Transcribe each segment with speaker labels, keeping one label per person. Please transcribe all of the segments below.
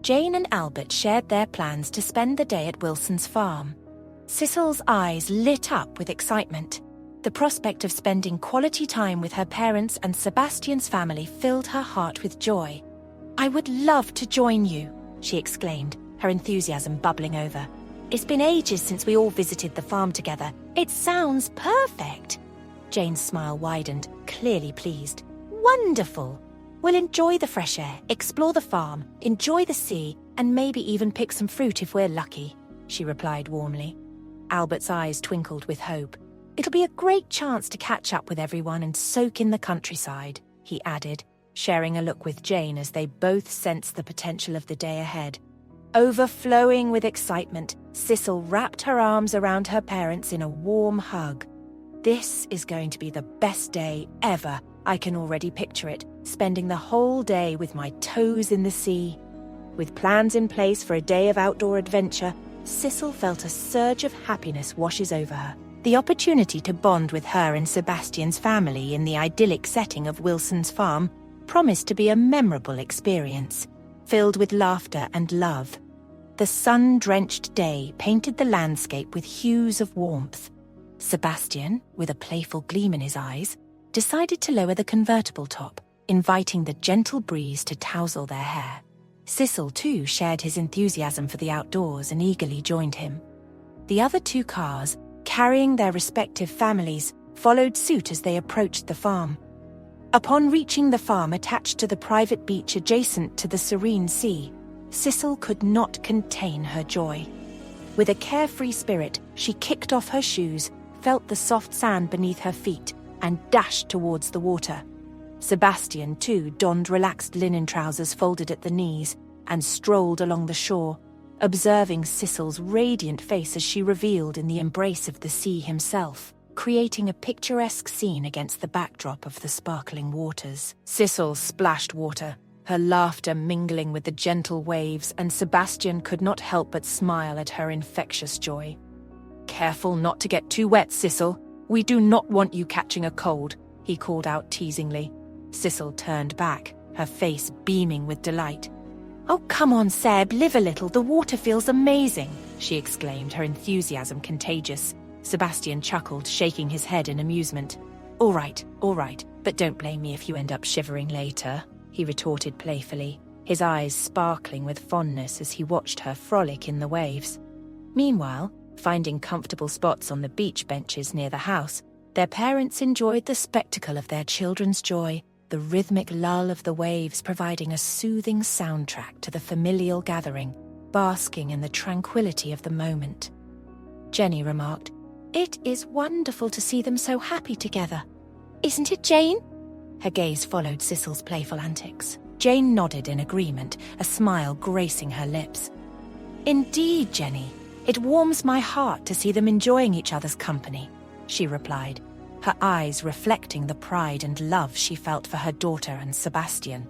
Speaker 1: Jane and Albert shared their plans to spend the day at Wilson's farm. Sicil's eyes lit up with excitement. The prospect of spending quality time with her parents and Sebastian's family filled her heart with joy. "I would love to join you," she exclaimed, her enthusiasm bubbling over. "It's been ages since we all visited the farm together. It sounds perfect." Jane's smile widened, clearly pleased. "Wonderful! We'll enjoy the fresh air, explore the farm, enjoy the sea, and maybe even pick some fruit if we're lucky," she replied warmly. Albert's eyes twinkled with hope. "It'll be a great chance to catch up with everyone and soak in the countryside," he added, sharing a look with Jane as they both sensed the potential of the day ahead. Overflowing with excitement, Sicil wrapped her arms around her parents in a warm hug. "This is going to be the best day ever. I can already picture it, spending the whole day with my toes in the sea." With plans in place for a day of outdoor adventure, Sicil felt a surge of happiness washes over her. The opportunity to bond with her and Sebastian's family in the idyllic setting of Wilson's farm promised to be a memorable experience, filled with laughter and love. The sun-drenched day painted the landscape with hues of warmth. Sebastian, with a playful gleam in his eyes, decided to lower the convertible top, inviting the gentle breeze to tousle their hair. Sicil, too, shared his enthusiasm for the outdoors and eagerly joined him. The other two cars, carrying their respective families, followed suit as they approached the farm. Upon reaching the farm attached to the private beach adjacent to the serene sea, Sicil could not contain her joy. With a carefree spirit, she kicked off her shoes, felt the soft sand beneath her feet, and dashed towards the water. Sebastian, too, donned relaxed linen trousers folded at the knees and strolled along the shore, observing Sicil's radiant face as she revealed in the embrace of the sea himself, creating a picturesque scene against the backdrop of the sparkling waters. Sicil splashed water, her laughter mingling with the gentle waves, and Sebastian could not help but smile at her infectious joy. "Careful not to get too wet, Sicil. We do not want you catching a cold," he called out teasingly. Sicil turned back, her face beaming with delight. "Oh, come on, Seb, live a little. The water feels amazing," she exclaimed, her enthusiasm contagious. Sebastian chuckled, shaking his head in amusement. All right, but don't blame me if you end up shivering later," he retorted playfully, his eyes sparkling with fondness as he watched her frolic in the waves. Meanwhile, finding comfortable spots on the beach benches near the house, their parents enjoyed the spectacle of their children's joy, the rhythmic lull of the waves providing a soothing soundtrack to the familial gathering, basking in the tranquility of the moment. Jenny remarked, "It is wonderful to see them so happy together. Isn't it, Jane?" Her gaze followed Sicil's playful antics. Jane nodded in agreement, a smile gracing her lips. "Indeed, Jenny, it warms my heart to see them enjoying each other's company," she replied, her eyes reflecting the pride and love she felt for her daughter and Sebastian.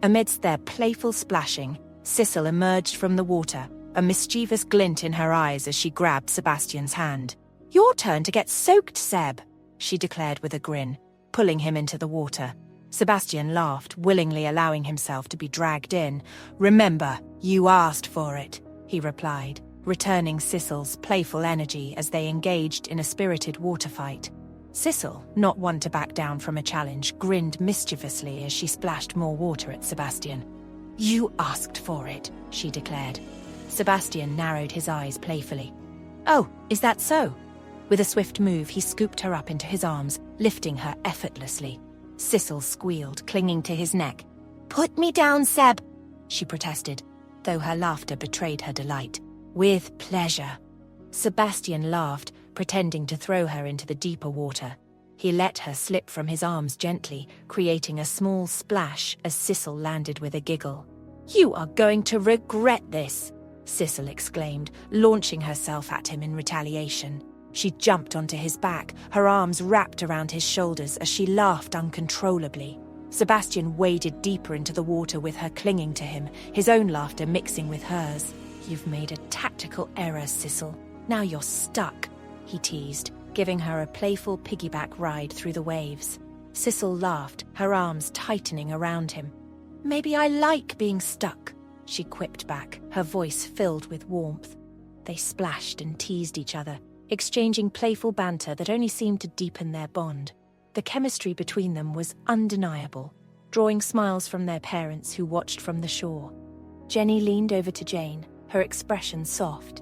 Speaker 1: Amidst their playful splashing, Sicil emerged from the water, a mischievous glint in her eyes as she grabbed Sebastian's hand. "Your turn to get soaked, Seb," she declared with a grin, pulling him into the water. Sebastian laughed, willingly allowing himself to be dragged in. "Remember, you asked for it," he replied, returning Sicil's playful energy as they engaged in a spirited water fight. Sicil, not one to back down from a challenge, grinned mischievously as she splashed more water at Sebastian. "You asked for it," she declared. Sebastian narrowed his eyes playfully. "Oh, is that so?" With a swift move, he scooped her up into his arms, lifting her effortlessly. Sicil squealed, clinging to his neck. "Put me down, Seb," she protested, though her laughter betrayed her delight. "With pleasure." Sebastian laughed, pretending to throw her into the deeper water. He let her slip from his arms gently, creating a small splash as Sicil landed with a giggle. "You are going to regret this," Sicil exclaimed, launching herself at him in retaliation. She jumped onto his back, her arms wrapped around his shoulders as she laughed uncontrollably. Sebastian waded deeper into the water with her clinging to him, his own laughter mixing with hers. "You've made a tactical error, Sicil. Now you're stuck," he teased, giving her a playful piggyback ride through the waves. Sicil laughed, her arms tightening around him. "Maybe I like being stuck," she quipped back, her voice filled with warmth. They splashed and teased each other, exchanging playful banter that only seemed to deepen their bond. The chemistry between them was undeniable, drawing smiles from their parents who watched from the shore. Jenny leaned over to Jane, her expression soft.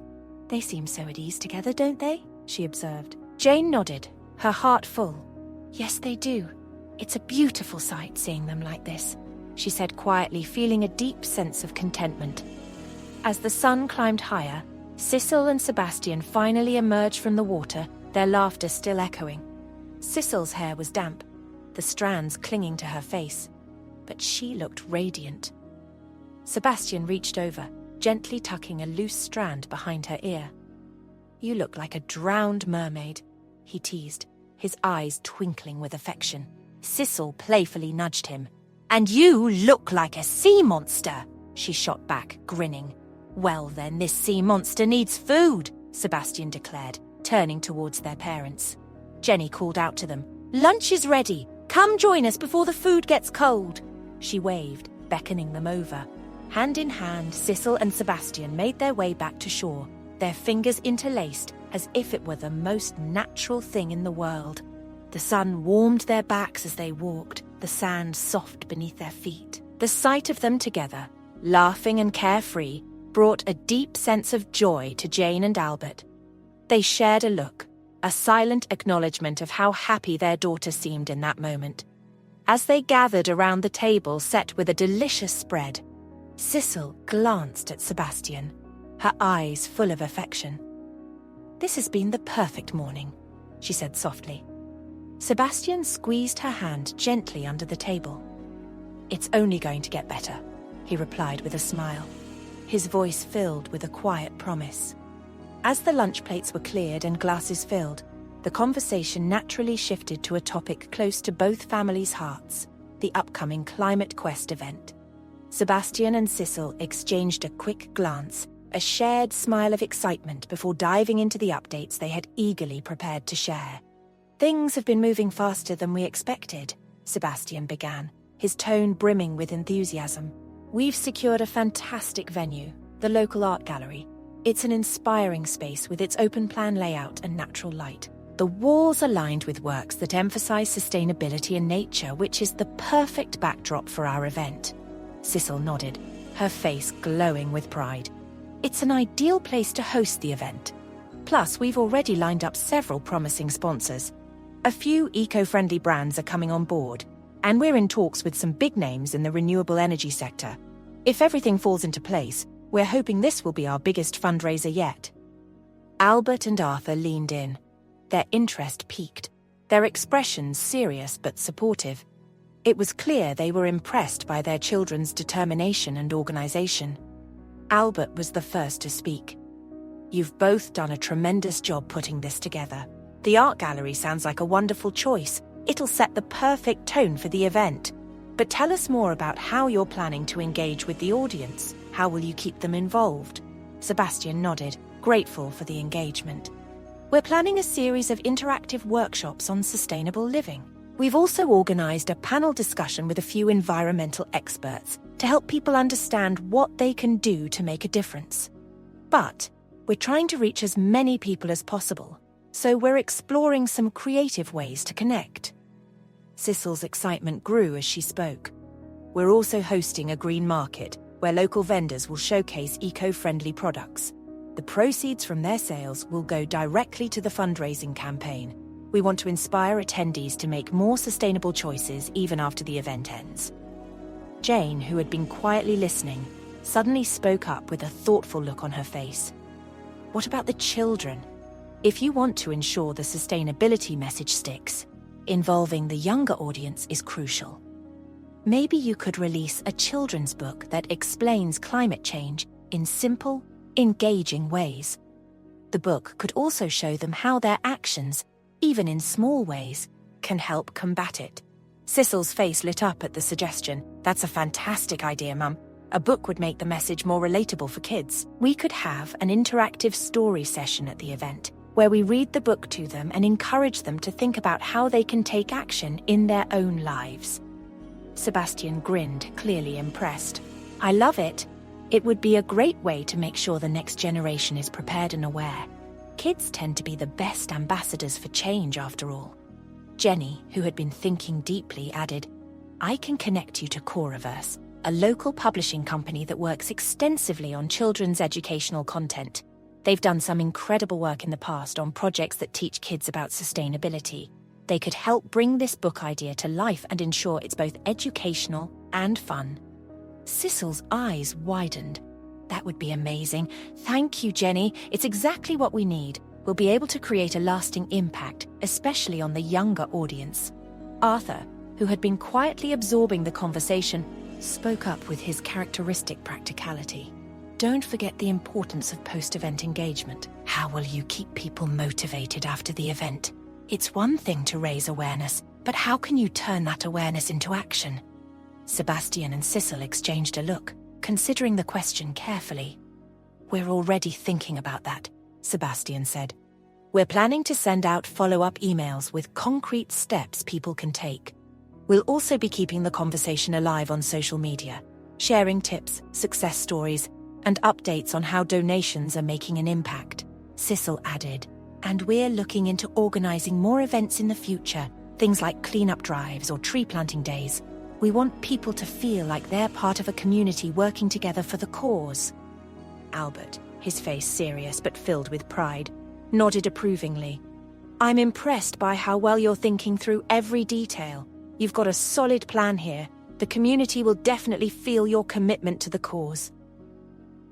Speaker 1: "They seem so at ease together, don't they?" she observed. Jane nodded, her heart full. "Yes, they do. It's a beautiful sight seeing them like this," she said quietly, feeling a deep sense of contentment. As the sun climbed higher, Sicil and Sebastian finally emerged from the water, their laughter still echoing. Sicil's hair was damp, the strands clinging to her face, but she looked radiant. Sebastian reached over, gently tucking a loose strand behind her ear. "You look like a drowned mermaid," he teased, his eyes twinkling with affection. Sicil playfully nudged him. "And you look like a sea monster," she shot back, grinning. "Well then, this sea monster needs food," Sebastian declared, turning towards their parents. Jenny called out to them, "Lunch is ready. Come join us before the food gets cold." She waved, beckoning them over. Hand in hand, Sicil and Sebastian made their way back to shore, their fingers interlaced as if it were the most natural thing in the world. The sun warmed their backs as they walked, the sand soft beneath their feet. The sight of them together, laughing and carefree, brought a deep sense of joy to Jane and Albert. They shared a look, a silent acknowledgement of how happy their daughter seemed in that moment. As they gathered around the table set with a delicious spread, Sicil glanced at Sebastian, her eyes full of affection. "This has been the perfect morning," she said softly. Sebastian squeezed her hand gently under the table. "It's only going to get better," he replied with a smile, his voice filled with a quiet promise. As the lunch plates were cleared and glasses filled, the conversation naturally shifted to a topic close to both families' hearts, the upcoming Climate Quest event. Sebastian and Sicil exchanged a quick glance, a shared smile of excitement before diving into the updates they had eagerly prepared to share. "Things have been moving faster than we expected," Sebastian began, his tone brimming with enthusiasm. "We've secured a fantastic venue, the local art gallery. It's an inspiring space with its open-plan layout and natural light. The walls are lined with works that emphasize sustainability and nature, which is the perfect backdrop for our event." Sicil nodded, her face glowing with pride. "It's an ideal place to host the event. Plus, we've already lined up several promising sponsors. A few eco-friendly brands are coming on board, and we're in talks with some big names in the renewable energy sector. If everything falls into place, we're hoping this will be our biggest fundraiser yet." Albert and Arthur leaned in, their interest piqued, their expressions serious but supportive. It was clear they were impressed by their children's determination and organization. Albert was the first to speak. "You've both done a tremendous job putting this together. The art gallery sounds like a wonderful choice. It'll set the perfect tone for the event. But tell us more about how you're planning to engage with the audience. How will you keep them involved?" Sebastian nodded, grateful for the engagement. "We're planning a series of interactive workshops on sustainable living. We've also organized a panel discussion with a few environmental experts to help people understand what they can do to make a difference. But we're trying to reach as many people as possible, so we're exploring some creative ways to connect." Sicil's excitement grew as she spoke. "We're also hosting a green market where local vendors will showcase eco-friendly products. The proceeds from their sales will go directly to the fundraising campaign. We want to inspire attendees to make more sustainable choices even after the event ends." Jane, who had been quietly listening, suddenly spoke up with a thoughtful look on her face. "What about the children? If you want to ensure the sustainability message sticks, involving the younger audience is crucial. Maybe you could release a children's book that explains climate change in simple, engaging ways. The book could also show them how their actions, even in small ways, can help combat it." Sicil's face lit up at the suggestion. "That's a fantastic idea, Mum. A book would make the message more relatable for kids. We could have an interactive story session at the event, where we read the book to them and encourage them to think about how they can take action in their own lives." Sebastian grinned, clearly impressed. "I love it. It would be a great way to make sure the next generation is prepared and aware. Kids tend to be the best ambassadors for change, after all. Jenny, who had been thinking deeply, added, I can connect you to KoRaVerse, a local publishing company that works extensively on children's educational content. They've done some incredible work in the past on projects that teach kids about sustainability. They could help bring this book idea to life and ensure it's both educational and fun. Sicil's eyes widened. That would be amazing. Thank you, Jenny. It's exactly what we need. We'll be able to create a lasting impact, especially on the younger audience. Arthur, who had been quietly absorbing the conversation, spoke up with his characteristic practicality. Don't forget the importance of post-event engagement. How will you keep people motivated after the event? It's one thing to raise awareness, but how can you turn that awareness into action? Sebastian and Sicil exchanged a look, considering the question carefully. We're already thinking about that, Sebastian said. We're planning to send out follow-up emails with concrete steps people can take. We'll also be keeping the conversation alive on social media, sharing tips, success stories, and updates on how donations are making an impact, Sicil added. And we're looking into organizing more events in the future, things like cleanup drives or tree planting days. We want people to feel like they're part of a community working together for the cause. Albert, his face serious but filled with pride, nodded approvingly. I'm impressed by how well you're thinking through every detail. You've got a solid plan here. The community will definitely feel your commitment to the cause.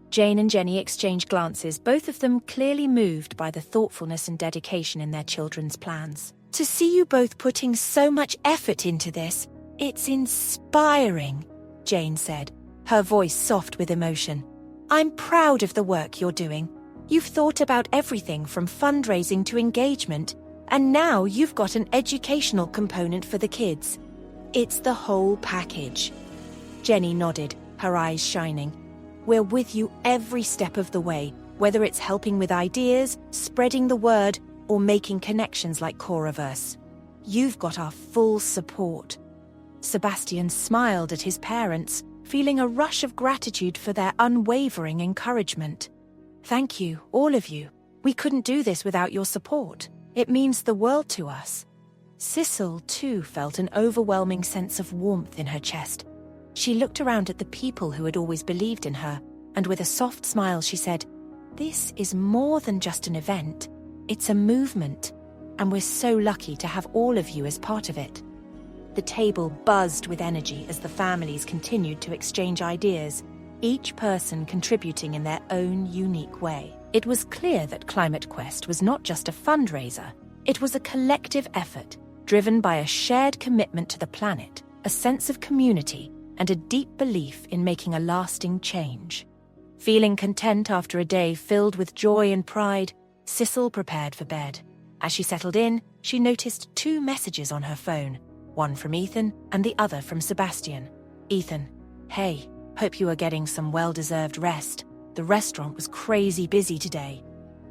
Speaker 1: Jane and Jenny exchanged glances, both of them clearly moved by the thoughtfulness and dedication in their children's plans. To see you both putting so much effort into this, it's inspiring, Jane said, her voice soft with emotion. I'm proud of the work you're doing. You've thought about everything from fundraising to engagement, and now you've got an educational component for the kids. It's the whole package. Jenny nodded, her eyes shining. We're with you every step of the way, whether it's helping with ideas, spreading the word, or making connections like KoRaVerse. You've got our full support. Sebastian smiled at his parents, feeling a rush of gratitude for their unwavering encouragement. Thank you, all of you. We couldn't do this without your support. It means the world to us. Sicil, too, felt an overwhelming sense of warmth in her chest. She looked around at the people who had always believed in her, and with a soft smile she said, This is more than just an event. It's a movement, and we're so lucky to have all of you as part of it. The table buzzed with energy as the families continued to exchange ideas, each person contributing in their own unique way. It was clear that Climate Quest was not just a fundraiser. It was a collective effort, driven by a shared commitment to the planet, a sense of community, and a deep belief in making a lasting change. Feeling content after a day filled with joy and pride, Sicil prepared for bed. As she settled in, she noticed 2 messages on her phone, one from Ethan and the other from Sebastian. Ethan, hey, hope you are getting some well-deserved rest. The restaurant was crazy busy today.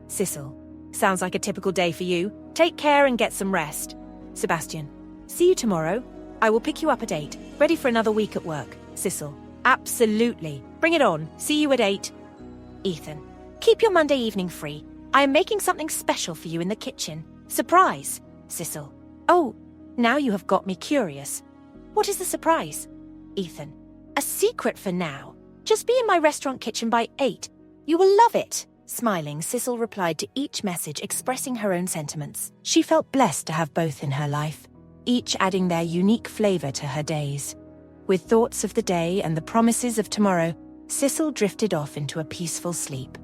Speaker 1: Sicil, sounds like a typical day for you. Take care and get some rest. Sebastian, see you tomorrow. I will pick you up at 8. Ready for another week at work. Sicil, absolutely. Bring it on. See you at 8. Ethan, keep your Monday evening free. I am making something special for you in the kitchen. Surprise. Sicil, oh, now you have got me curious. What is the surprise? Ethan, a secret for now. Just be in my restaurant kitchen by 8. You will love it. Smiling, Sicil replied to each message, expressing her own sentiments. She felt blessed to have both in her life, each adding their unique flavor to her days. With thoughts of the day and the promises of tomorrow, Sicil drifted off into a peaceful sleep.